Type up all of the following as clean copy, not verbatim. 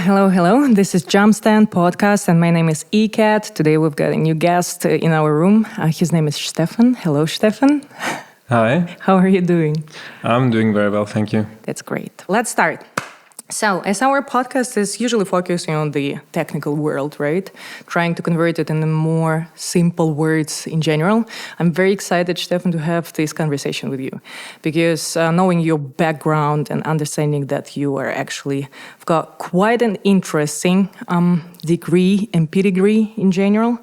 hello. This is Jumpstand Podcast, and my name is ECAT. Today we've got a new guest in our room. His name is Stefan. Hello, Stefan. Hi. How are you doing? I'm doing very well, thank you. That's great. Let's start. So, as our podcast is usually focusing on the technical world, right? Trying to convert it into more simple words in general, I'm very excited, Stefan, to have this conversation with you. Because knowing your background and understanding that you are actually got quite an interesting degree and pedigree in general,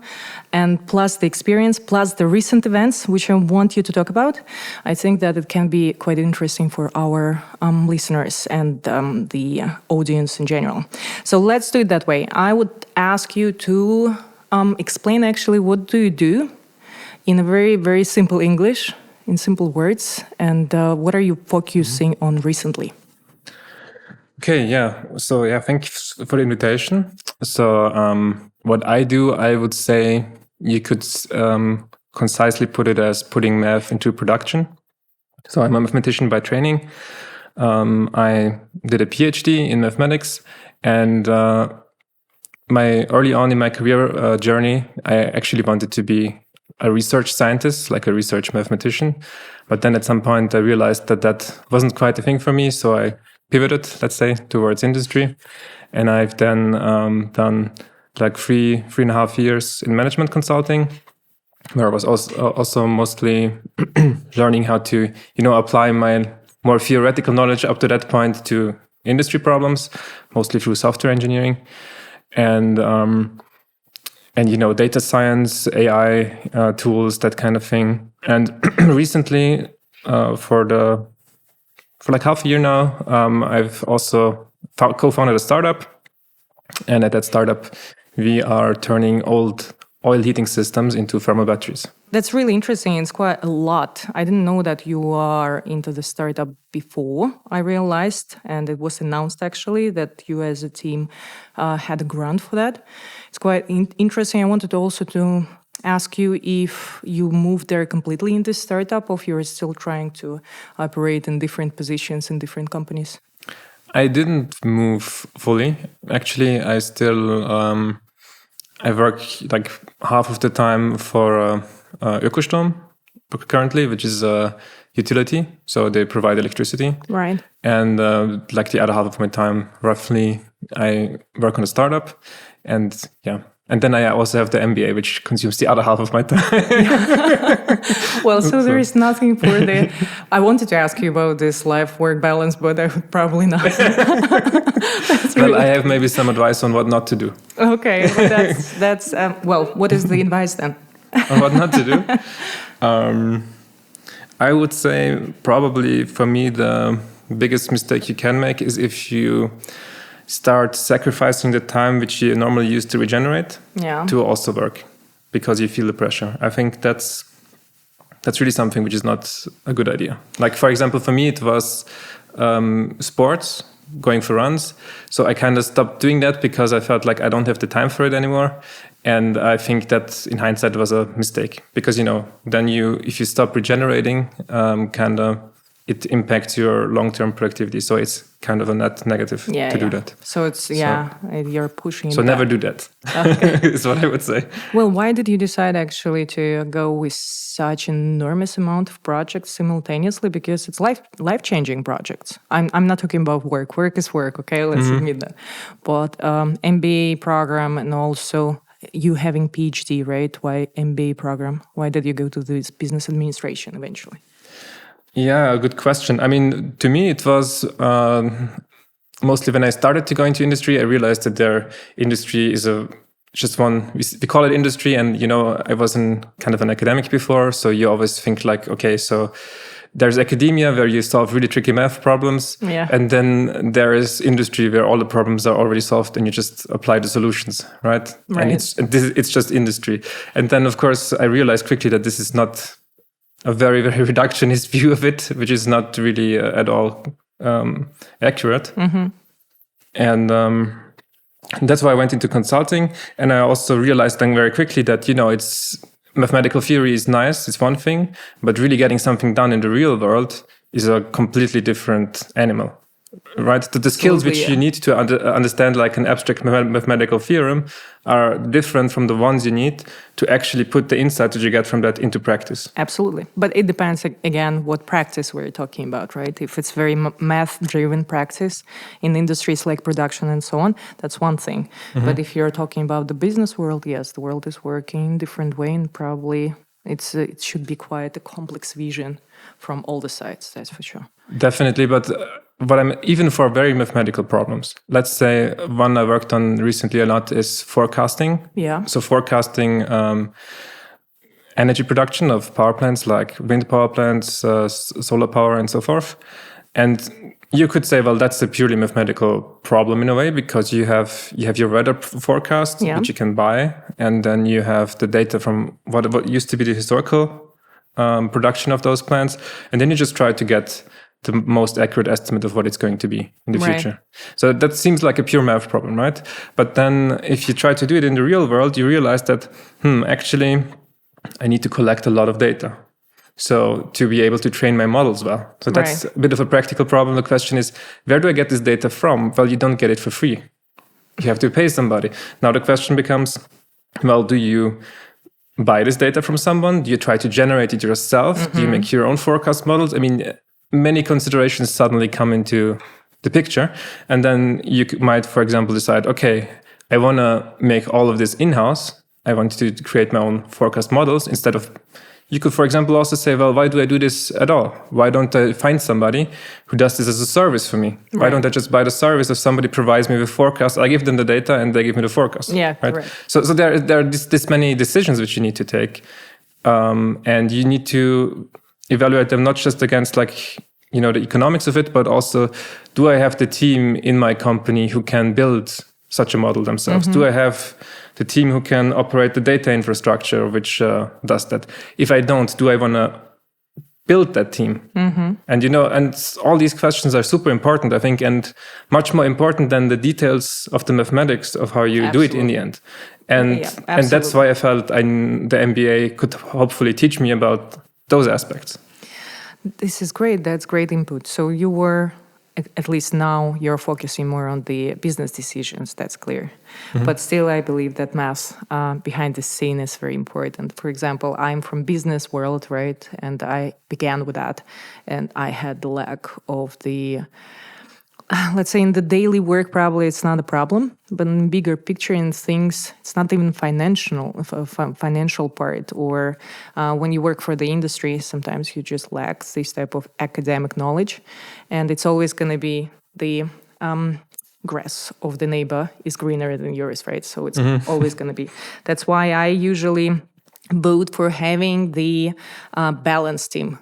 and plus the experience, plus the recent events, which I want you to talk about, I think that it can be quite interesting for our listeners and the audience in general. So let's do it that way. I would ask you to explain actually what do you do in a very, very simple English, in simple words, and what are you focusing on recently? Okay, thank you for the invitation. So what I do, I would say you could concisely put it as putting math into production. So I'm a mathematician by training. I did a PhD in mathematics, and early on in my career journey, I actually wanted to be a research scientist, like a research mathematician. But then at some point I realized that wasn't quite a thing for me, so I pivoted, let's say, towards industry. And I've then done like three and a half years in management consulting, where I was also mostly learning how to, apply my more theoretical knowledge up to that point to industry problems, mostly through software engineering and data science, AI tools, that kind of thing. And recently, for like half a year now, I've also co-founded a startup. And at that startup, we are turning old oil heating systems into thermal batteries. That's really interesting. It's quite a lot. I didn't know that you are into the startup before, I realized. And it was announced, actually, that you as a team had a grant for that. It's quite interesting. I wanted also to ask you if you moved there completely in this startup, or if you're still trying to operate in different positions in different companies. I didn't move fully. Actually, I still I work like half of the time for Ökostrom currently, which is a utility. So they provide electricity. Right. And like the other half of my time, roughly, I work on a startup. And then I also have the MBA, which consumes the other half of my time. Well, so there is nothing for the... I wanted to ask you about this life-work balance, but I would probably not. Well, I have maybe some advice on what not to do. Okay, that's what is the advice then? What not to do? I would say probably for me the biggest mistake you can make is if you start sacrificing the time which you normally use to regenerate to also work, because you feel the pressure. I think that's really something which is not a good idea. Like, for example, for me it was sports, going for runs. So I kind of stopped doing that because I felt like I don't have the time for it anymore. And I think that in hindsight was a mistake, because then if you stop regenerating, it impacts your long-term productivity. So it's kind of a net negative to do that. So it's, you're pushing it. So never do that, is what I would say. Well, why did you decide actually to go with such an enormous amount of projects simultaneously? Because it's life-changing projects. I'm not talking about work. Work is work, okay? Let's admit that. But MBA program, and also you having PhD, right? Why MBA program? Why did you go to this business administration eventually? Yeah, good question. I mean, to me, it was mostly when I started to go into industry, I realized that their industry is just one, we call it industry. And, I was kind of an academic before. So you always think like, okay, so there's academia where you solve really tricky math problems. Yeah. And then there is industry where all the problems are already solved and you just apply the solutions, right? And it's just industry. And then, of course, I realized quickly that this is not a very, very reductionist view of it, which is not really at all accurate. Mm-hmm. And that's why I went into consulting. And I also realized then very quickly that, it's mathematical theory is nice, it's one thing, but really getting something done in the real world is a completely different animal. right? The skills which you need to understand like an abstract mathematical theorem are different from the ones you need to actually put the insight that you get from that into practice. Absolutely. But it depends, again, what practice we're talking about, right? If it's very math-driven practice in industries like production and so on, that's one thing. But if you're talking about the business world, yes, the world is working in a different way, and probably it should be quite a complex vision from all the sides, that's for sure. Definitely, but even for very mathematical problems, let's say one I worked on recently a lot is forecasting. Yeah. So forecasting energy production of power plants like wind power plants, solar power, and so forth. And you could say, well, that's a purely mathematical problem in a way, because you have your weather forecast, which you can buy, and then you have the data from what used to be the historical production of those plants, and then you just try to get the most accurate estimate of what it's going to be in the future. So that seems like a pure math problem, right? But then if you try to do it in the real world, you realize that, actually, I need to collect a lot of data. So to be able to train my models well. So that's a bit of a practical problem. The question is, where do I get this data from? Well, you don't get it for free. You have to pay somebody. Now the question becomes, well, do you buy this data from someone? Do you try to generate it yourself? Do you make your own forecast models? I mean, many considerations suddenly come into the picture. And then you might, for example, decide, okay, I want to make all of this in-house. I want to create my own forecast models instead of... You could, for example, also say, well, why do I do this at all? Why don't I find somebody who does this as a service for me? Why don't I just buy the service if somebody provides me with forecast? I give them the data and they give me the forecast. Yeah, right. Correct. So there are this many decisions which you need to take. And you need to evaluate them not just against the economics of it, but also, do I have the team in my company who can build such a model themselves? Do I have the team who can operate the data infrastructure which does that? If I don't, do I want to build that team? And and all these questions are super important, I think, and much more important than the details of the mathematics of how you do it in the end. And that's why I felt the MBA could hopefully teach me about those aspects. This is great. That's great input. So you were, at least now, you're focusing more on the business decisions. That's clear. But still, I believe that math behind the scene is very important. For example, I'm from business world, right? And I began with that. And I had the lack of the... let's say in the daily work, probably it's not a problem, but in bigger picture in things, it's not even financial part. Or when you work for the industry, sometimes you just lack this type of academic knowledge, and it's always going to be the grass of the neighbor is greener than yours, right? So it's always going to be. That's why I usually vote for having the balanced team.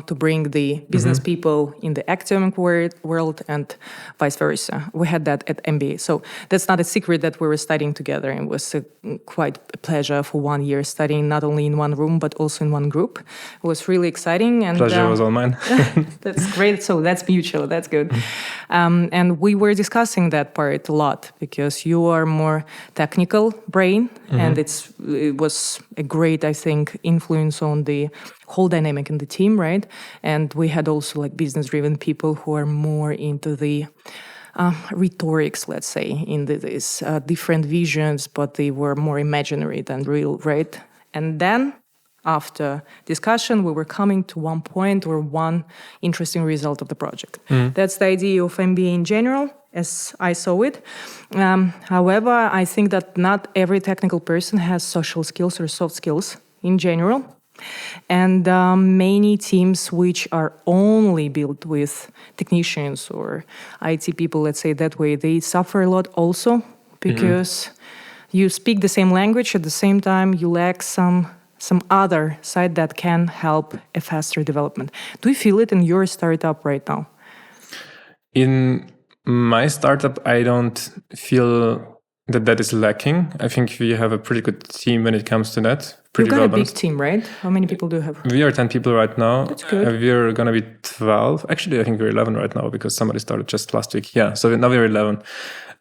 To bring the business people in the academic world and vice versa. We had that at MBA. So that's not a secret that we were studying together. It was quite a pleasure for 1 year studying not only in one room, but also in one group. It was really exciting. And pleasure was all mine. That's great. So that's mutual. That's good. And we were discussing that part a lot because you are more technical brain. And it was a great, I think, influence on the whole dynamic in the team, right? And we had also business-driven people who are more into the rhetorics, let's say, in these different visions, but they were more imaginary than real, right? And then after discussion, we were coming to one point or one interesting result of the project. That's the idea of MBA in general, as I saw it. However, I think that not every technical person has social skills or soft skills in general. And many teams which are only built with technicians or IT people, let's say that way, they suffer a lot also because you speak the same language, at the same time you lack some other side that can help a faster development. Do you feel it in your startup right now? In my startup, I don't feel that is lacking. I think we have a pretty good team when it comes to that. You've got a big team, right? How many people do you have? We are 10 people right now. That's good. We're going to be 12. Actually, I think we're 11 right now because somebody started just last week. Yeah, so now we're 11.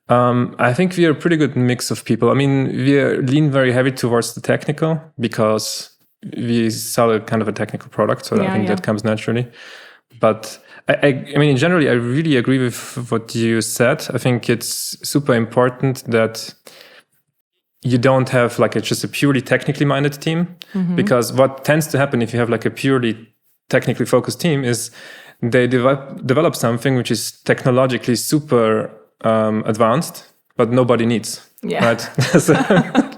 I think we are a pretty good mix of people. I mean, we lean very heavy towards the technical because we sell a kind of a technical product. So I think that comes naturally. But I mean, generally, I really agree with what you said. I think it's super important that you don't have like just a purely technically minded team, because what tends to happen if you have like a purely technically focused team is they develop something which is technologically super advanced, but nobody needs. Yeah. Right. So,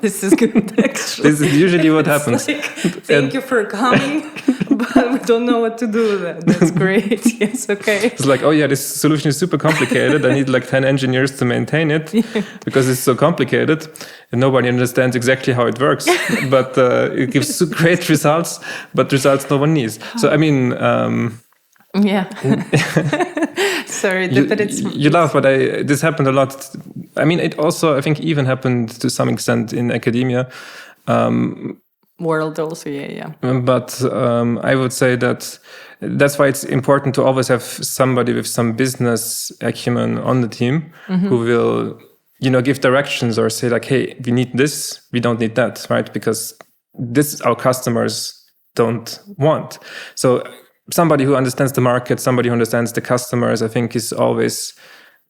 this is good, actually. This is usually what happens. Like, thank you for coming, but we don't know what to do with that. That's great. Yes, okay. It's like, oh yeah, this solution is super complicated. I need like 10 engineers to maintain it because it's so complicated and nobody understands exactly how it works. But it gives great results, but results no one needs. So, I mean... yeah. Sorry, but it's... You laugh, but this happened a lot. I mean, it also, I think, even happened to some extent in academia. World also, yeah. But I would say that's why it's important to always have somebody with some business acumen on the team who will, give directions or say like, hey, we need this, we don't need that, right? Because this our customers don't want. So somebody who understands the market, somebody who understands the customers, I think is always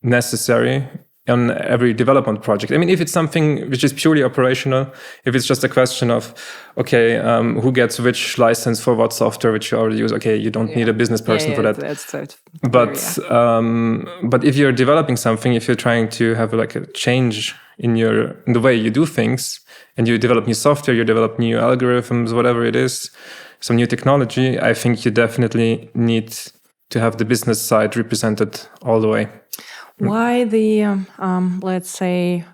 necessary on every development project. I mean, if it's something which is purely operational, if it's just a question of, okay, who gets which license for what software which you already use, okay, you don't need a business person for that. That's but if you're developing something, if you're trying to have like a change in the way you do things, and you develop new software, you develop new algorithms, whatever it is, some new technology, I think you definitely need to have the business side represented all the way. Why the, let's say,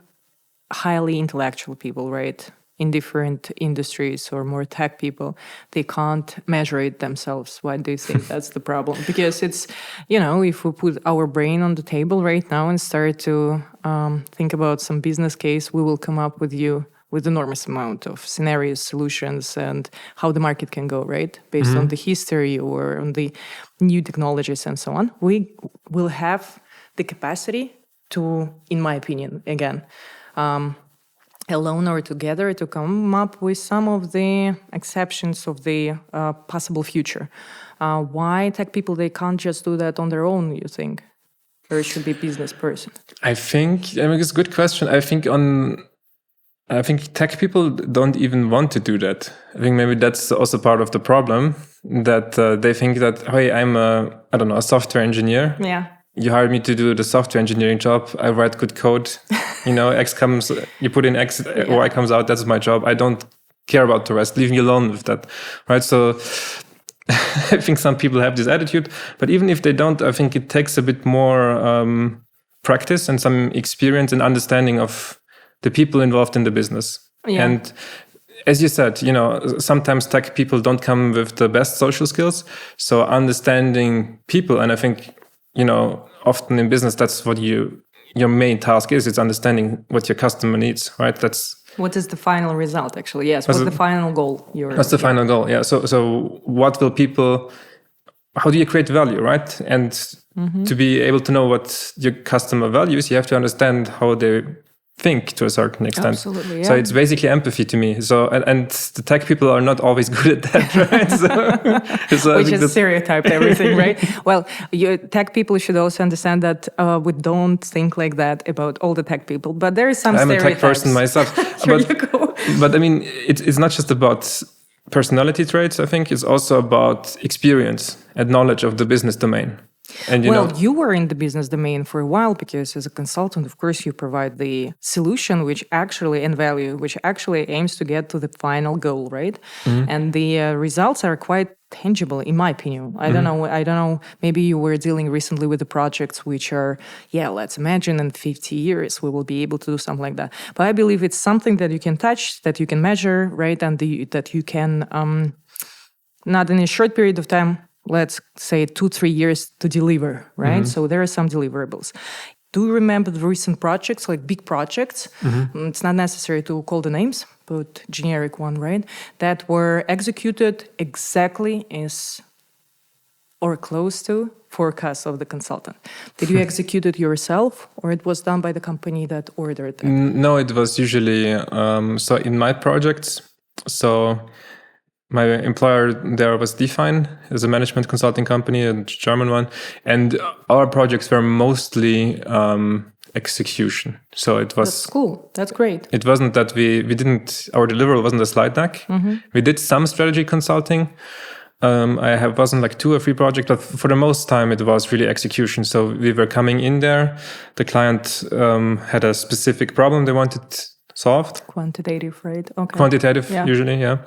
highly intellectual people, right, in different industries or more tech people, they can't measure it themselves? Why do you think that's the problem? Because it's, if we put our brain on the table right now and start to think about some business case, we will come up with enormous amount of scenarios, solutions, and how the market can go, right? Based on the history or on the new technologies and so on. We will have the capacity to, in my opinion, again, alone or together, to come up with some of the exceptions of the possible future. Why tech people, they can't just do that on their own, you think? Or it should be a business person? I think it's a good question. I think tech people don't even want to do that. I think maybe that's also part of the problem, that they think that, hey, I'm a software engineer. Yeah. You hired me to do the software engineering job. I write good code. X comes, you put in X, Y comes out. That's my job. I don't care about the rest. Leave me alone with that, right? So I think some people have this attitude, but even if they don't, I think it takes a bit more practice and some experience and understanding of the people involved in the business. Yeah. And as you said, sometimes tech people don't come with the best social skills. So understanding people, and I think, often in business, that's what your main task is. It's understanding what your customer needs, right? What is the final result, actually? Yes, what's the final goal? That's the final goal, yeah. So what will people... How do you create value, right? And to be able to know what your customer values, you have to understand how they think to a certain extent. Absolutely, yeah. So it's basically empathy to me. So and the tech people are not always good at that, right? So which is stereotyped everything, right? Well, tech people should also understand that we don't think like that about all the tech people, but there is some stereotypes. I'm a tech person myself. There you go. But I mean, it's not just about personality traits. I think it's also about experience and knowledge of the business domain. And you were in the business domain for a while, because as a consultant, of course, you provide the solution which actually aims to get to the final goal, right? And the results are quite tangible, in my opinion. I don't know. Maybe you were dealing recently with the projects which are, let's imagine in 50 years we will be able to do something like that. But I believe it's something that you can touch, that you can measure, right? And that you can, not in a short period of time, let's say 2-3 years to deliver, right? So there are some deliverables. Do you remember the recent projects, like big projects? It's not necessary to call the names, but generic one, right? That were executed exactly as or close to forecasts of the consultant. Did you execute it yourself, or it was done by the company that ordered it? No, it was usually, so in my projects, so My employer there was Define, as a management consulting company, a German one, and our projects were mostly execution. So it was... That's cool. That's great. It wasn't that we didn't... Our deliverable wasn't a slide deck. We did some strategy consulting. Wasn't like 2 or 3 projects, but for the most time it was really execution. So we were coming in there. The client had a specific problem they wanted solved. Quantitative, right? Okay. Quantitative, usually, yeah.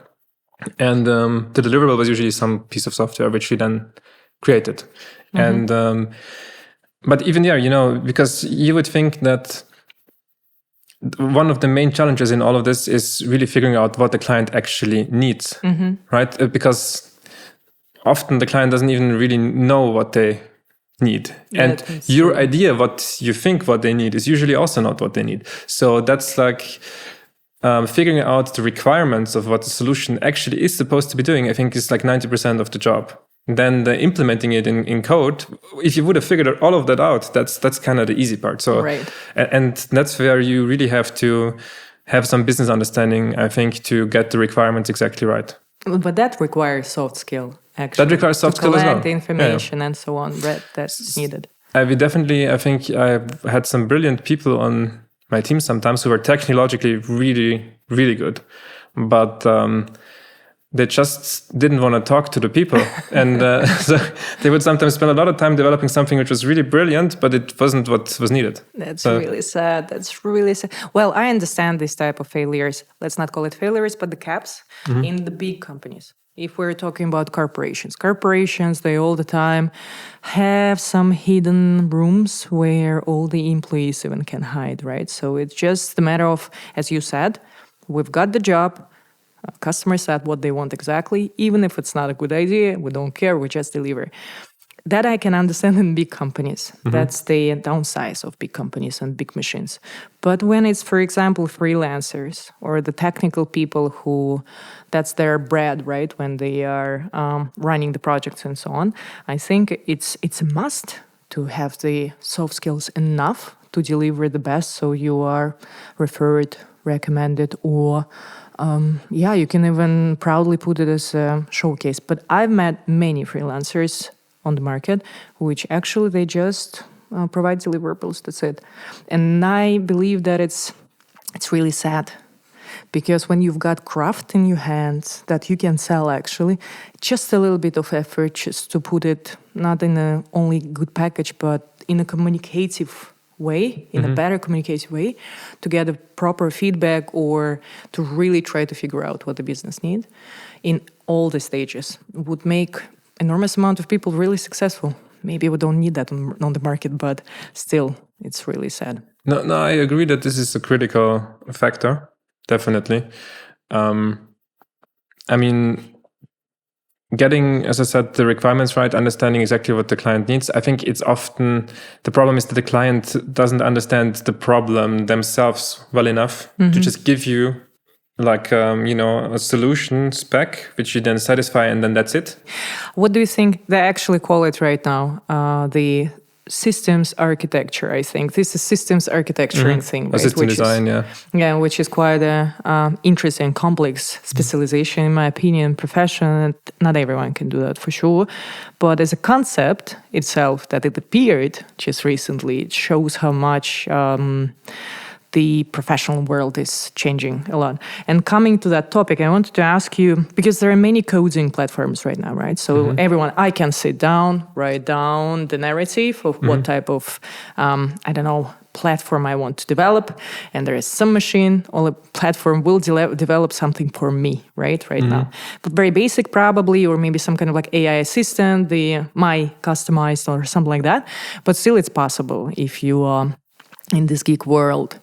And the deliverable was usually some piece of software which we then created. And but even there, because you would think that one of the main challenges in all of this is really figuring out what the client actually needs, right? Because often the client doesn't even really know what they need. And your idea, what you think what they need, is usually also not what they need. So that's like... figuring out the requirements of what the solution actually is supposed to be doing, I think is like 90% of the job. Then the implementing it in code, if you would have figured all of that out, that's kind of the easy part. So, and that's where you really have to have some business understanding, I think, to get the requirements exactly right. But that requires soft skill, actually. That requires soft skill as well. To collect the information and so on that's needed. I think I've had some brilliant people on my team sometimes who were technologically really, really good, but they just didn't want to talk to the people. And so they would sometimes spend a lot of time developing something which was really brilliant, but it wasn't what was needed. That's really sad. That's really sad. Well, I understand this type of failures. Let's not call it failures, but the caps in the big companies. If we're talking about corporations, they all the time have some hidden rooms where all the employees even can hide, right? So it's just a matter of, as you said, we've got the job, customer said what they want exactly, even if it's not a good idea, we don't care, we just deliver. That I can understand in big companies. That's the downside of big companies and big machines. But when it's, for example, freelancers or the technical people who, that's their bread, right? When they are running the projects and so on, I think it's a must to have the soft skills enough to deliver the best. So you are referred, recommended, or you can even proudly put it as a showcase. But I've met many freelancers on the market, which actually they just provide deliverables. That's it. And I believe that it's really sad, because when you've got craft in your hands that you can sell, actually, just a little bit of effort just to put it not in a only good package, but in a communicative way, in a better communicative way, to get a proper feedback or to really try to figure out what the business needs in all the stages would make enormous amount of people really successful. Maybe we don't need that on the market, but still, it's really sad. No, I agree that this is a critical factor, definitely. I mean, getting, as I said, the requirements right, understanding exactly what the client needs. I think it's often, the problem is that the client doesn't understand the problem themselves well enough to just give you like, a solution spec, which you then satisfy, and then that's it. What do you think they actually call it right now? The systems architecture, I think. This is systems architecturing thing, right? System design, Yeah, which is quite a interesting, complex specialization, in my opinion, profession. Not everyone can do that, for sure. But as a concept itself, that it appeared just recently, it shows how much the professional world is changing a lot. And coming to that topic, I wanted to ask you, because there are many coding platforms right now, right? So everyone, I can sit down, write down the narrative of what type of, platform I want to develop. And there is some machine or a platform will develop something for me, right now. But very basic probably, or maybe some kind of like AI assistant, my customized or something like that. But still it's possible if you are in this geek world.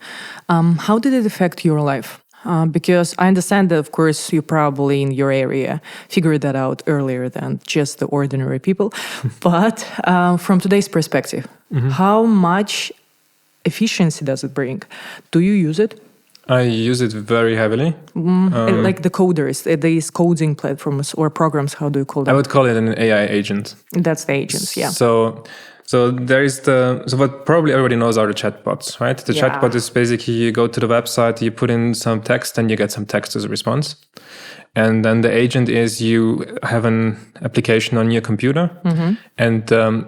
How did it affect your life? Because I understand that, of course, you probably in your area figured that out earlier than just the ordinary people. But from today's perspective, how much efficiency does it bring? Do you use it? I use it very heavily. Like the coders, these coding platforms or programs, how do you call them? I would call it an AI agent. That's the agents, yeah. So there is what probably everybody knows are the chatbots, right? The chatbot is basically you go to the website, you put in some text, and you get some text as a response. And then the agent is you have an application on your computer, and the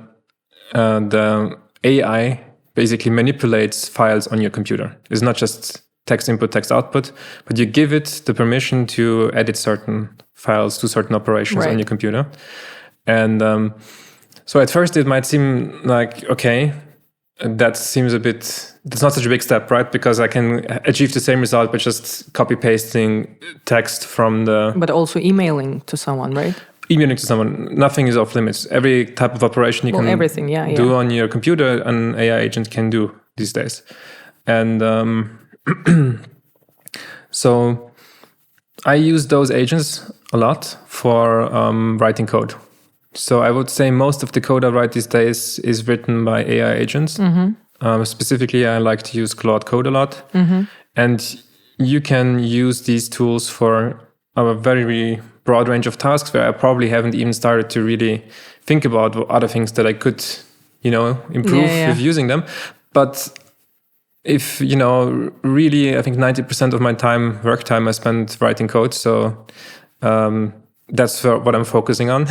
AI basically manipulates files on your computer. It's not just text input, text output, but you give it the permission to edit certain files, do certain operations on your computer. And so at first it might seem like, okay, that's not such a big step, right? Because I can achieve the same result by just copy pasting text from the... But also emailing to someone, right? Emailing to someone, nothing is off limits. Every type of operation you can do on your computer, an AI agent can do these days. And so I use those agents a lot for writing code. So I would say most of the code I write these days is written by AI agents. Specifically, I like to use Claude Code a lot. And you can use these tools for a very broad range of tasks where I probably haven't even started to really think about other things that I could, improve with using them. But if, really, I think 90% of my work time, I spend writing code. So that's what I'm focusing on.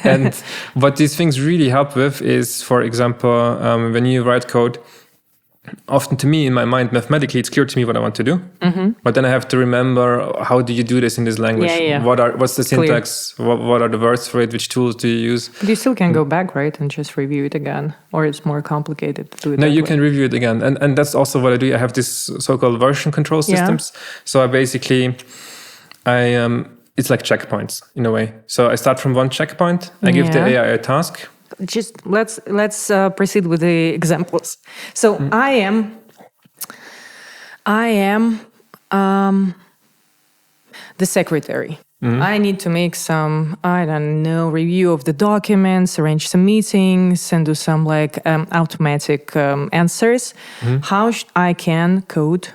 And what these things really help with is, for example, when you write code, often to me, in my mind, mathematically, it's clear to me what I want to do. But then I have to remember, how do you do this in this language? What's the syntax? What are the words for it? Which tools do you use? But you still can go back, right, and just review it again? Or it's more complicated to do it? No, you can review it again. And that's also what I do. I have this so-called version control systems. So I basically, it's like checkpoints in a way. So I start from one checkpoint. I give the AI a task. Just let's proceed with the examples. So I am the secretary. I need to make some, review of the documents, arrange some meetings, and do some automatic answers. How I can code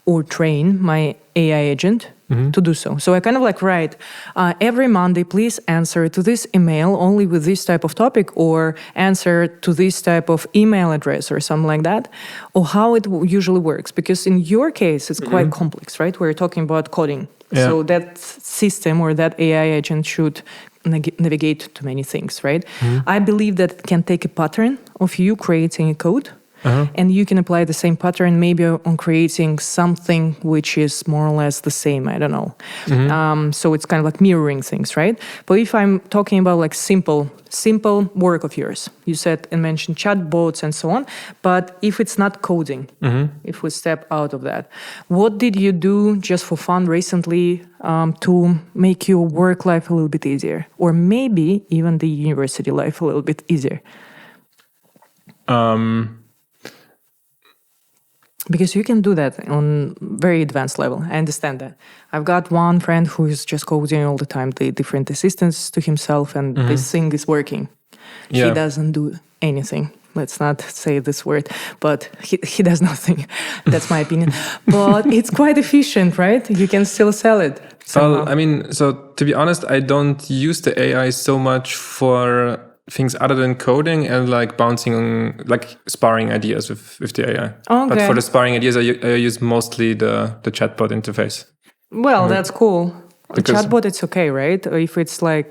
or train my AI agent to do so. So I kind of write, every Monday, please answer to this email only with this type of topic, or answer to this type of email address or something like that, or how it usually works. Because in your case, it's quite complex, right? We're talking about coding. Yeah. So that system or that AI agent should navigate to many things, right? I believe that it can take a pattern of you creating a code, and you can apply the same pattern maybe on creating something which is more or less the same. I don't know. So it's kind of mirroring things, right? But if I'm talking about simple work of yours, you said and mentioned chatbots and so on. But if it's not coding, if we step out of that, what did you do just for fun recently to make your work life a little bit easier, or maybe even the university life a little bit easier? Because you can do that on very advanced level. I understand that. I've got one friend who is just coding all the time, the different assistants to himself, and this thing is working. Yeah. He doesn't do anything. Let's not say this word, but he does nothing. That's my opinion. But it's quite efficient, right? You can still sell it. Well, so to be honest, I don't use the AI so much for things other than coding and bouncing, sparring ideas with the AI. Okay. But for the sparring ideas, I use mostly the chatbot interface. Well, that's cool. Because chatbot, it's okay, right? If it's I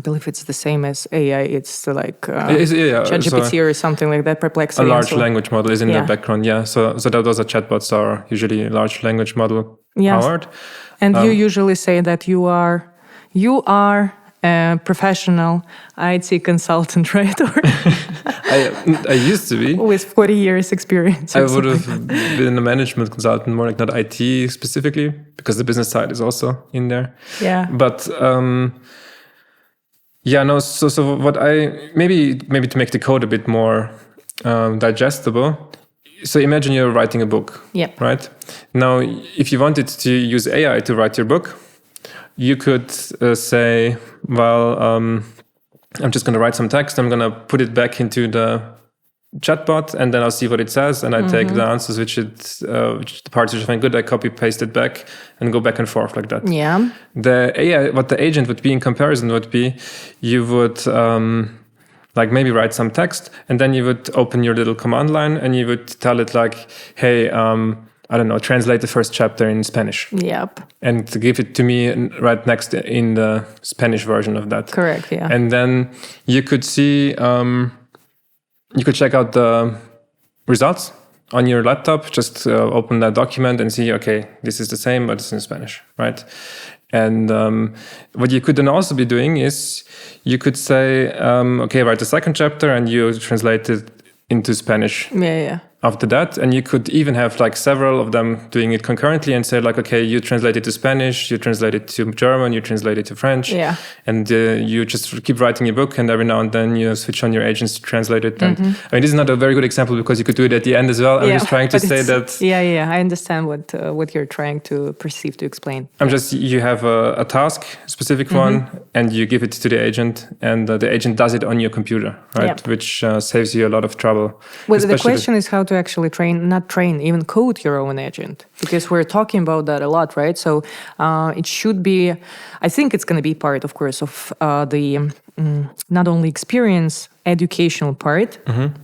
believe it's the same as AI. It's ChatGPT or something like that, Perplexity. A large language model is in the background, So those are chatbots are usually large language model powered. And you usually say that you are a professional IT consultant, right? I used to be. With 40 years experience. I would have been a management consultant, more not IT specifically, because the business side is also in there. Yeah. But so what maybe to make the code a bit more digestible. So imagine you're writing a book, right? Now, if you wanted to use AI to write your book, you could say, I'm just going to write some text. I'm going to put it back into the chatbot, and then I'll see what it says. And I take the answers, which the parts which I find good, I copy, paste it back, and go back and forth like that. Yeah. The AI, what the agent would be in comparison would be, you would maybe write some text, and then you would open your little command line, and you would tell it hey, I don't know, translate the first chapter in Spanish. Yep. And to give it to me right next in the Spanish version of that. Correct, yeah. And then you could see, you could check out the results on your laptop. Just open that document and see, okay, this is the same, but it's in Spanish, right? And what you could then also be doing is you could say, okay, write the second chapter and you translate it into Spanish. Yeah. After that, and you could even have like several of them doing it concurrently and say like, okay, you translate it to Spanish, you translate it to German, you translate it to French, and you just keep writing your book, and every now and then you switch on your agents to translate it. And I mean, this is not a very good example because you could do it at the end as well. I'm just trying to say that. Yeah, I understand what you're trying to perceive to explain. You have a task, a specific one, and you give it to the agent, and the agent does it on your computer, right? Which saves you a lot of trouble. Well, the question is how to actually even code your own agent, because we're talking about that a lot, right? So it should be, I think it's going to be part, of course, of the not only experience, educational part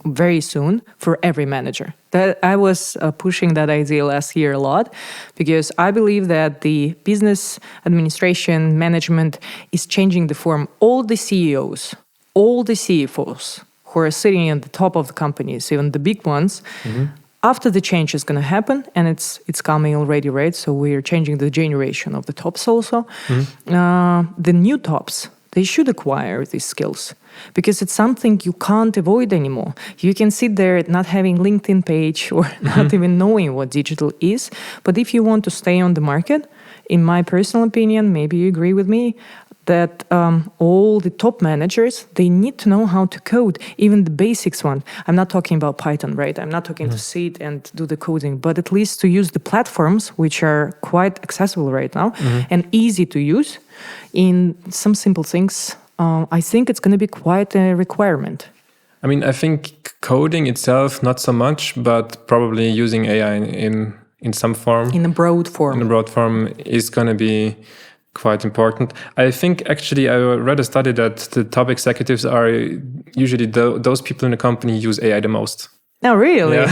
very soon for every manager. That I was pushing that idea last year a lot, because I believe that the business administration management is changing the form. All the CEOs, all the CFOs, who are sitting at the top of the companies, even the big ones, after the change is going to happen, and it's coming already, right? So we're changing the generation of the tops also. The new tops, they should acquire these skills, because it's something you can't avoid anymore. You can sit there not having LinkedIn page or not even knowing what digital is. But if you want to stay on the market, in my personal opinion, maybe you agree with me, that all the top managers, they need to know how to code, even the basics one. I'm not talking about Python, right? I'm not talking to sit and do the coding, but at least to use the platforms, which are quite accessible right now and easy to use in some simple things. I think it's going to be quite a requirement. I mean, I think coding itself, not so much, but probably using AI in some form. In a broad form. In a broad form is going to be quite important. I think actually I read a study that the top executives are usually those people in the company use AI the most. Oh, really? Yeah.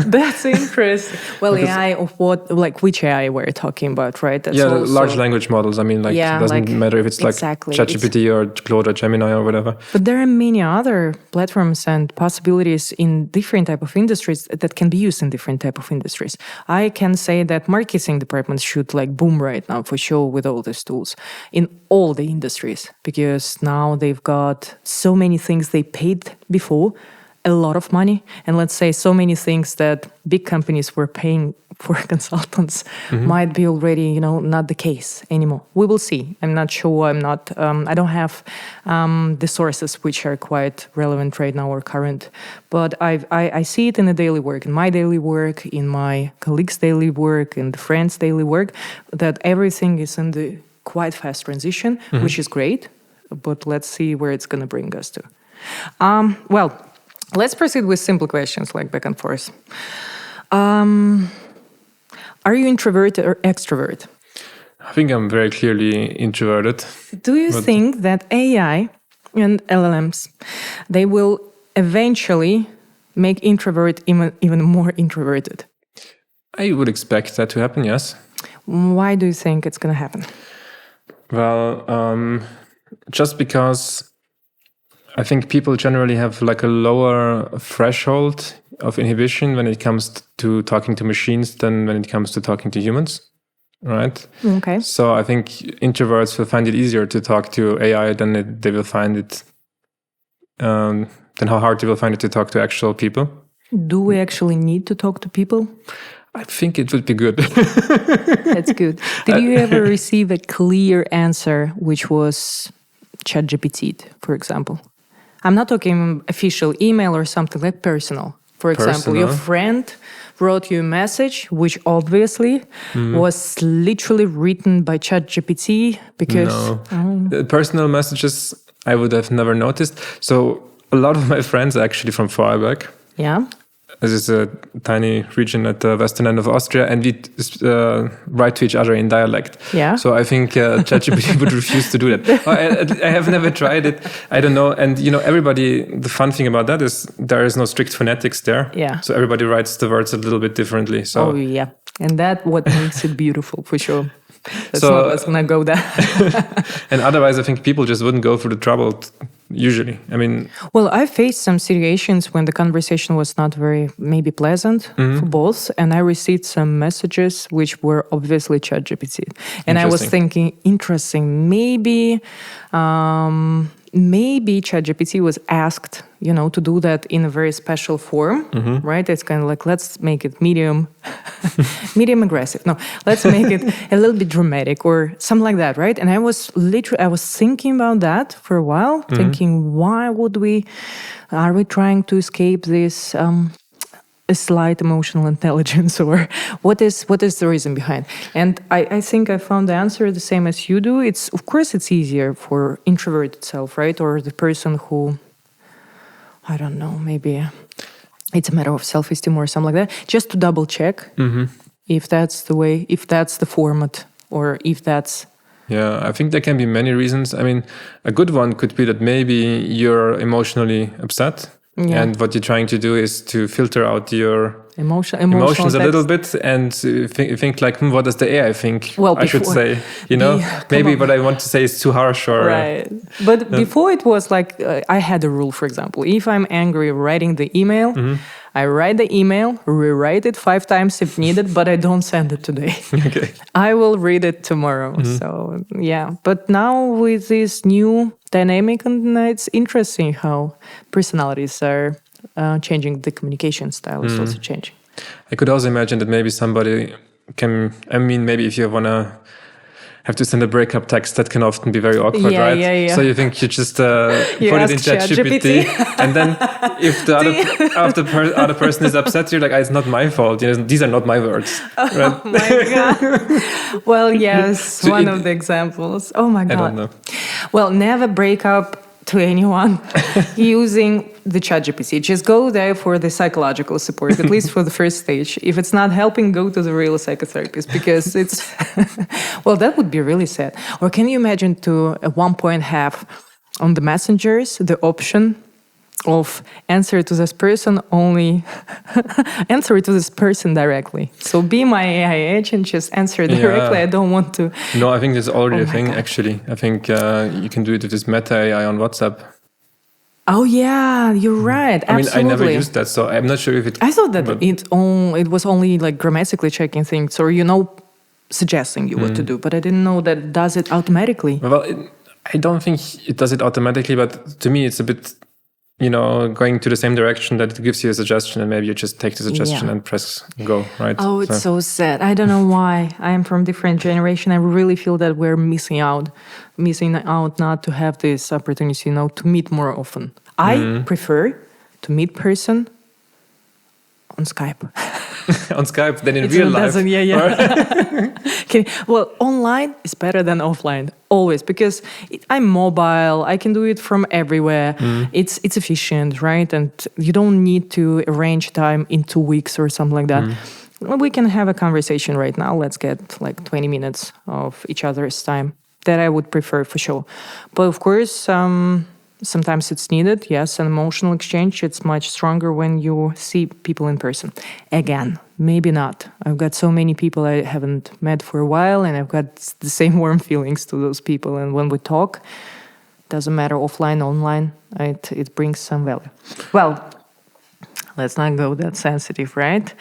That's interesting. Well, because AI of what, like which AI we're talking about, right? That's also, large language models. I mean, like it doesn't matter if it's like ChatGPT or Claude or Gemini or whatever. But there are many other platforms and possibilities in different type of industries that can be used in different type of industries. I can say that marketing departments should like boom right now for sure with all these tools in all the industries, because now they've got so many things they paid before a lot of money, and let's say so many things that big companies were paying for consultants might be already, not the case anymore. We will see. I'm not sure. I don't have the sources which are quite relevant right now or current, but I see it in the daily work, in my daily work, in my colleagues' daily work, in the friends' daily work, that everything is in the quite fast transition, which is great, but let's see where it's going to bring us to. Let's proceed with simple questions like back and forth. Are you introverted or extrovert? I think I'm very clearly introverted. Do you think that AI and LLMs, they will eventually make introvert even more introverted? I would expect that to happen, yes. Why do you think it's going to happen? Well, just because I think people generally have like a lower threshold of inhibition when it comes to talking to machines than when it comes to talking to humans, right? Okay. So I think introverts will find it easier to talk to AI than they will find it, than how hard they will find it to talk to actual people. Do we actually need to talk to people? I think it would be good. That's good. Did you ever receive a clear answer, which was ChatGPT, for example? I'm not talking official email or something like personal. For example, your friend wrote you a message, which obviously was literally written by ChatGPT because... No. Personal messages, I would have never noticed. So a lot of my friends are actually from Vorarlberg. Yeah. This is a tiny region at the western end of Austria, and we write to each other in dialect. Yeah. So I think ChatGPT would refuse to do that. I have never tried it. I don't know. And everybody. The fun thing about that is there is no strict phonetics there. Yeah. So everybody writes the words a little bit differently. So And that's what makes it beautiful, for sure. Let's not go there. And otherwise, I think people just wouldn't go through the trouble, usually. I mean... Well, I faced some situations when the conversation was not very, maybe pleasant for both. And I received some messages which were obviously ChatGPT. And I was thinking, interesting, maybe ChatGPT was asked, to do that in a very special form, right? It's kind of like, let's make it medium aggressive. No, let's make it a little bit dramatic or something like that, right? And I was thinking about that for a while, thinking, are we trying to escape this a slight emotional intelligence, or what is the reason behind? And I think I found the answer the same as you do. Of course it's easier for introvert itself, right? Or the person who, I don't know, maybe it's a matter of self-esteem or something like that, just to double check if that's the way, if that's the format, or if that's... Yeah, I think there can be many reasons. I mean, a good one could be that maybe you're emotionally upset. Yeah. And what you're trying to do is to filter out your emotions a little bit and think like, what does the AI think? Well, I should say, maybe what I want to say is too harsh. Or right. But before it was like, I had a rule, for example, if I'm angry writing the email, I write the email, rewrite it 5 times if needed, but I don't send it today. Okay. I will read it tomorrow. So, yeah. But now with this new dynamic, and it's interesting how personalities are changing. The communication style is also changing. I could also imagine that maybe somebody maybe if you have to send a breakup text, that can often be very awkward, right? Yeah. So you think you just put it in ChatGPT, and then if the other person is upset, you're like, it's not my fault. These are not my words. Right? Oh my God. Well, yes, one of the examples. Oh my God. I don't know. Well, never break up to anyone using the ChatGPT. Just go there for the psychological support, at least for the first stage. If it's not helping, go to the real psychotherapist, because it's... well, that would be really sad. Or can you imagine to at one point have on the messengers the option of answer to this person only, answer to this person directly. So be my AI agent, just answer directly. I don't want to... No, I think there's already a thing, actually. I think you can do it with this Meta AI on WhatsApp. Oh, yeah, you're right. Absolutely. I never used that, so I'm not sure if it... I thought that it was only like grammatically checking things, or, suggesting you what to do, but I didn't know that it does it automatically. Well, I don't think it does it automatically, but to me it's a bit... going to the same direction, that it gives you a suggestion, and maybe you just take the suggestion and press go, right? Oh, it's so sad. I don't know why. I am from different generation. I really feel that we're missing out not to have this opportunity, to meet more often. I prefer to meet person on Skype. On Skype, then in real life. Okay. Well, online is better than offline, always, because I'm mobile. I can do it from everywhere. It's efficient, right? And you don't need to arrange time in 2 weeks or something like that. We can have a conversation right now. Let's get like 20 minutes of each other's time. That I would prefer for sure. But of course, sometimes it's needed. Yes, an emotional exchange. It's much stronger when you see people in person. Again, maybe not. I've got so many people I haven't met for a while, and I've got the same warm feelings to those people. And when we talk, doesn't matter offline, online, it brings some value. Well, let's not go that sensitive, right?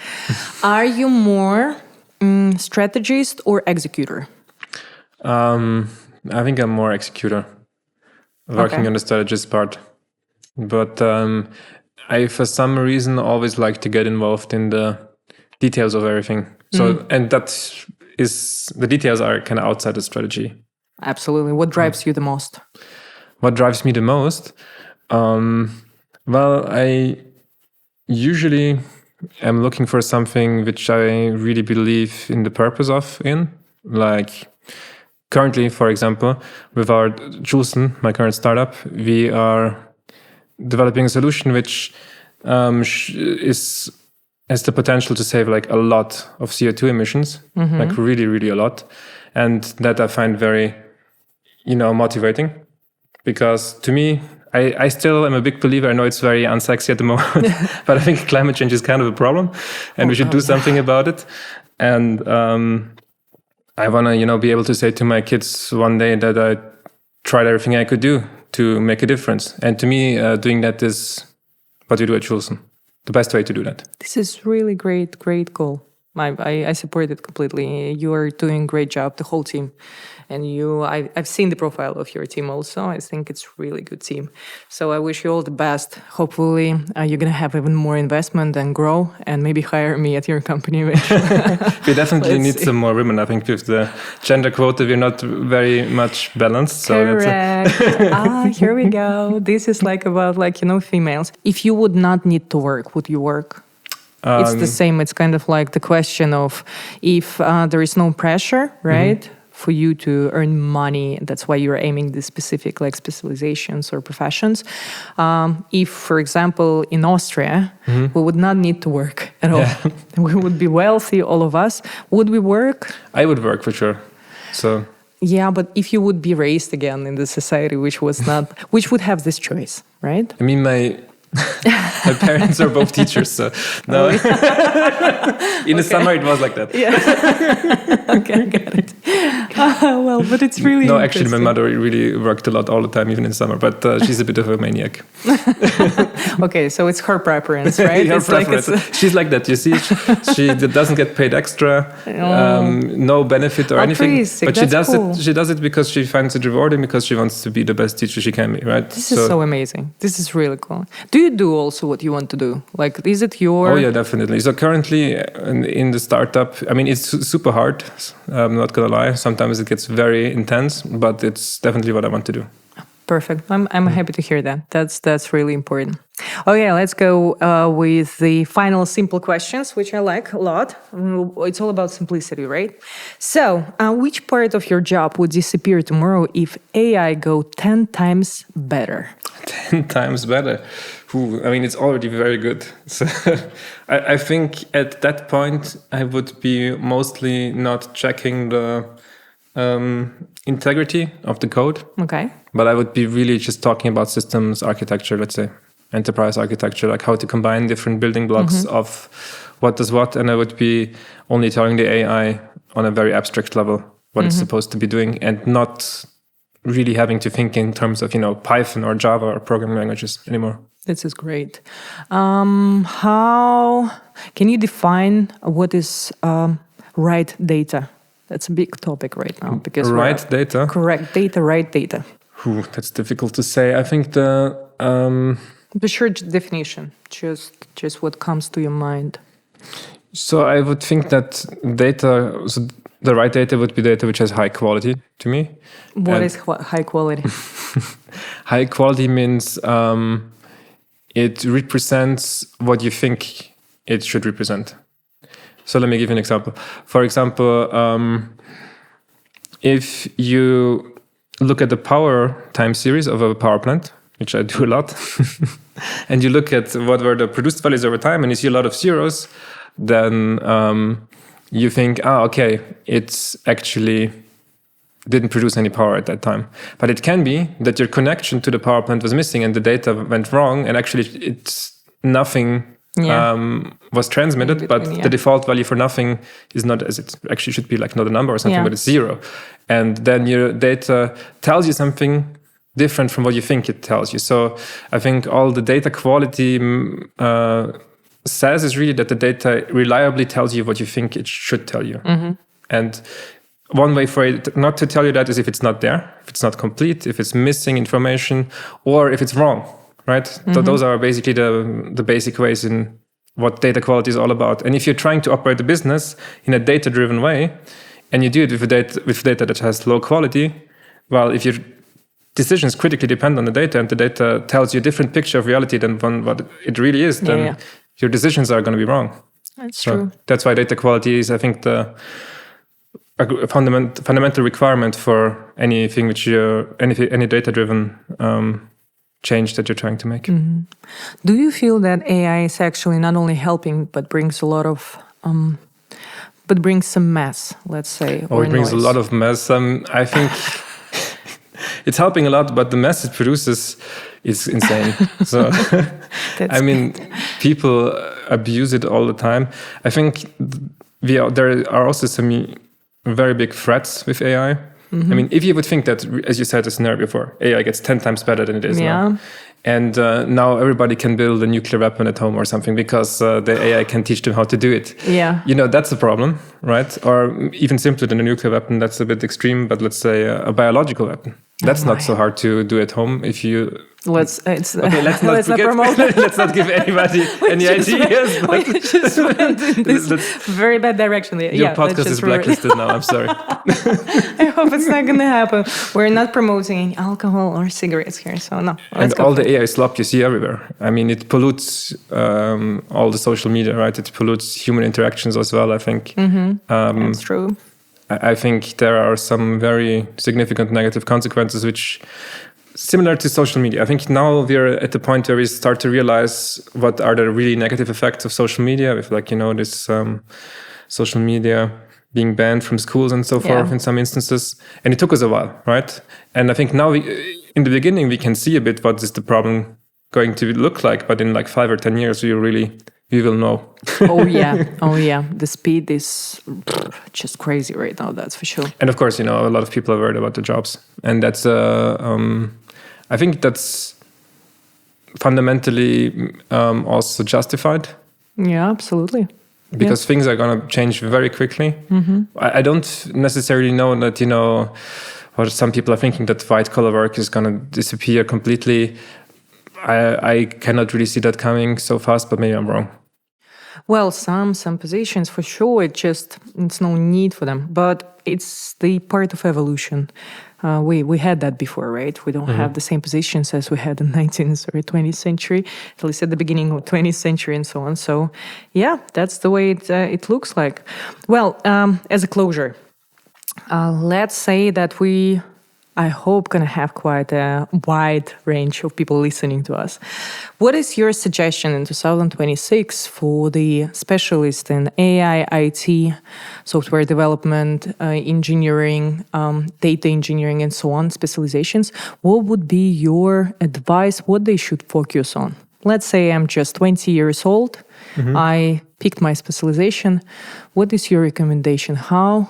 Are you more strategist or executor? I think I'm more executor. Working on the strategist part. But I, for some reason, always like to get involved in the details of everything. So, and the details are kind of outside the strategy. Absolutely. What drives you the most? What drives me the most? Well, I usually am looking for something which I really believe in the purpose of like... Currently, for example, with our Jumpstand, my current startup, we are developing a solution which has the potential to save like a lot of CO2 emissions, like really, really a lot. And that I find very, motivating, because to me, I still am a big believer. I know it's very unsexy at the moment, but I think climate change is kind of a problem, and we should do something about it. And I want to, be able to say to my kids one day that I tried everything I could do to make a difference. And to me, doing that is what we do at Jumpstand. The best way to do that. This is really great goal. I support it completely. You are doing a great job, the whole team. And I've seen the profile of your team also. I think it's a really good team. So I wish you all the best. Hopefully, you're going to have even more investment and grow and maybe hire me at your company. We definitely need some more women. I think with the gender quota, we're not very much balanced. So correct. Here we go. This is about females. If you would not need to work, would you work? It's the same. It's kind of like the question of if there is no pressure, right? Mm-hmm. For you to earn money, that's why you're aiming the specific specializations or professions. If, for example, in Austria, we would not need to work at all. We would be wealthy, all of us. Would we work? I would work for sure. So yeah, but if you would be raised again in the society, which would have this choice, right? I mean, my parents are both teachers, so no. In the summer, it was like that. Yeah. Okay, got it. Well, but it's really no. Actually, my mother really worked a lot all the time, even in summer. But she's a bit of a maniac. Okay, so it's her preference, right? Her preference. She's like that. You see, she doesn't get paid extra, no benefit or anything. Crazy. But That's cool. She does it because she finds it rewarding, because she wants to be the best teacher she can be. Right? This is so amazing. This is really cool. Do you do also what you want to do? Is it your... Oh, yeah, definitely. So currently in the startup, I mean, it's super hard. I'm not going to lie. Sometimes it gets very intense, but it's definitely what I want to do. Perfect. I'm happy to hear that. That's really important. Okay, let's go with the final simple questions, which I like a lot. It's all about simplicity, right? So, which part of your job would disappear tomorrow if AI go 10 times better? 10 times better? I mean, it's already very good. So I think at that point, I would be mostly not checking the integrity of the code. Okay. But I would be really just talking about systems architecture, let's say, enterprise architecture, like how to combine different building blocks of what does what. And I would be only telling the AI on a very abstract level what it's supposed to be doing, and not really having to think in terms of, Python or Java or programming languages anymore. This is great. How can you define what is right data? That's a big topic right now, because right data? Correct data, right data. That's difficult to say. I think the short definition, just what comes to your mind. So I would think that data, so the right data would be data which has high quality to me. What is high quality? High quality means it represents what you think it should represent. So let me give you an example. For example, if you look at the power time series of a power plant, which I do a lot, and you look at what were the produced values over time, and you see a lot of zeros, then you think, okay, it's actually didn't produce any power at that time. But it can be that your connection to the power plant was missing and the data went wrong, and actually it's nothing was transmitted, but the default value for nothing is not as it actually should be, like not a number or something, but it's 0. And then your data tells you something different from what you think it tells you. So I think all the data quality says is really that the data reliably tells you what you think it should tell you. And one way for it not to tell you that is if it's not there, if it's not complete, if it's missing information, or if it's wrong. Right? So those are basically the basic ways in what data quality is all about. And if you're trying to operate the business in a data-driven way, and you do it with data that has low quality, well, if your decisions critically depend on the data, and the data tells you a different picture of reality than what it really is, then your decisions are going to be wrong. That's true. That's why data quality is, I think, a fundamental requirement for anything which any data-driven change that you're trying to make. Do you feel that AI is actually not only helping, but brings a lot of, but brings some mess, let's say? Or it brings noise? A lot of mess. I think it's helping a lot, but the mess it produces is insane. So, I mean, people abuse it all the time. I think there are also some very big threats with AI. I mean, if you would think that, as you said, the scenario before, AI gets 10 times better than it is now. And now everybody can build a nuclear weapon at home or something because the AI can teach them how to do it. Yeah. That's a problem, right? Or even simpler than a nuclear weapon, that's a bit extreme, but let's say a biological weapon. That's not so hard to do at home if you... Let's not promote. Let's not give anybody any ideas. We just went in this very bad direction. Your podcast is blacklisted now. I'm sorry. I hope it's not going to happen. We're not promoting alcohol or cigarettes here, so no. And all the AI slop you see everywhere. I mean, it pollutes all the social media, right? It pollutes human interactions as well, I think. That's true. I think there are some very significant negative consequences, which... Similar to social media, I think now we're at the point where we start to realize what are the really negative effects of social media, with this social media being banned from schools and so forth in some instances. And it took us a while, right? And I think now in the beginning we can see a bit what is the problem going to look like, but in 5 or 10 years we will know. Oh yeah. The speed is just crazy right now, that's for sure. And of course, a lot of people are worried about the jobs. And that's, I think that's fundamentally also justified. Yeah, absolutely. Because things are going to change very quickly. I don't necessarily know that, what some people are thinking, that white-collar work is going to disappear completely. I cannot really see that coming so fast, but maybe I'm wrong. Well, some positions for sure, it's no need for them, but it's the part of evolution. We had that before, right? We don't have the same positions as we had in the 19th or 20th century, at least at the beginning of 20th century and so on. So yeah, that's the way it looks like. Well, as a closure, let's say that I hope, going to have quite a wide range of people listening to us. What is your suggestion in 2026 for the specialist in AI, IT, software development, engineering, data engineering, and so on, specializations? What would be your advice, what they should focus on? Let's say I'm just 20 years old. I picked my specialization. What is your recommendation? How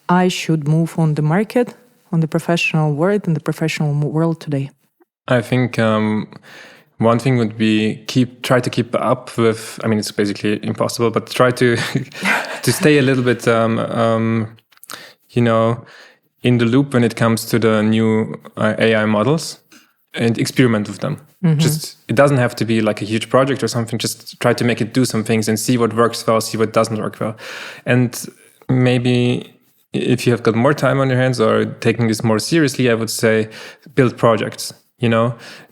I should move on the market, on the professional world, in the professional world today? I think one thing would be try to keep up with, I mean, it's basically impossible, but try to stay a little bit, in the loop when it comes to the new AI models and experiment with them. It doesn't have to be like a huge project or something. Just try to make it do some things and see what works well, see what doesn't work well. And maybe if you have got more time on your hands or taking this more seriously, I would say build projects,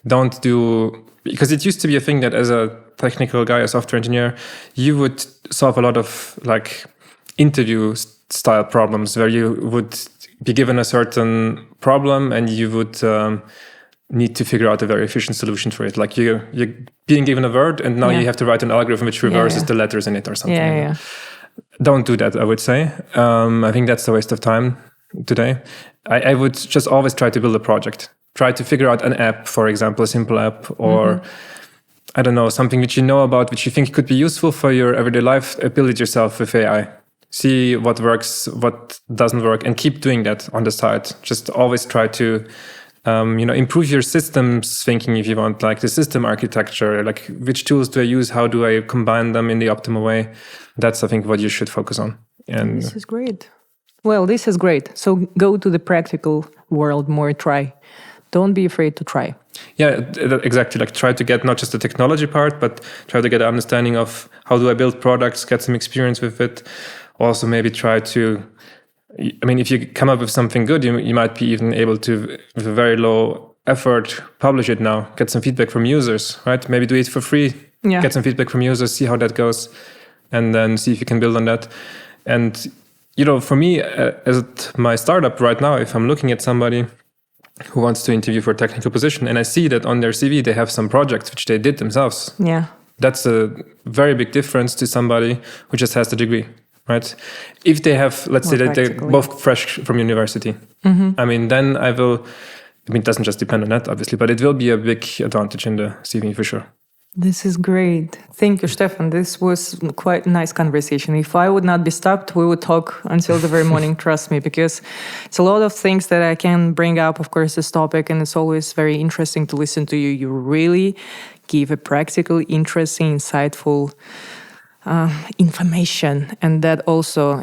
Don't do... Because it used to be a thing that as a technical guy, a software engineer, you would solve a lot of interview style problems where you would be given a certain problem and you would need to figure out a very efficient solution for it. Like you're being given a word and now you have to write an algorithm which reverses the letters in it or something. Don't do that, I would say. I think that's a waste of time today. I would just always try to build a project. Try to figure out an app, for example, a simple app, or I don't know, something which you know about, which you think could be useful for your everyday life. Build it yourself with AI. See what works, what doesn't work, and keep doing that on the side. Just always try to improve your systems thinking, if you want, like the system architecture, like which tools do I use? How do I combine them in the optimal way? That's, I think, what you should focus on. And this is great. Well, this is great. So go to the practical world more, try. Don't be afraid to try. Yeah, exactly. Like try to get not just the technology part, but try to get an understanding of how do I build products, get some experience with it. Also maybe try to, if you come up with something good, you might be even able to, with a very low effort, publish it now, get some feedback from users, right? Maybe do it for free, get some feedback from users, see how that goes, and then see if you can build on that. And, for me, as my startup right now, if I'm looking at somebody who wants to interview for a technical position and I see that on their CV they have some projects which they did themselves, that's a very big difference to somebody who just has the degree. Right? If they have, let's say that they're both fresh from university, then it doesn't just depend on that, obviously, but it will be a big advantage in the CV for sure. This is great. Thank you, Stefan. This was quite a nice conversation. If I would not be stopped, we would talk until the very morning, trust me, because it's a lot of things that I can bring up, of course, this topic, and it's always very interesting to listen to you. You really give a practical, interesting, insightful information, and that also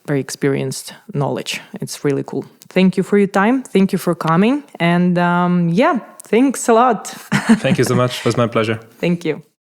very experienced knowledge. It's really cool. Thank you for your time. Thank you for coming. And thanks a lot. Thank you so much. It was my pleasure. Thank you.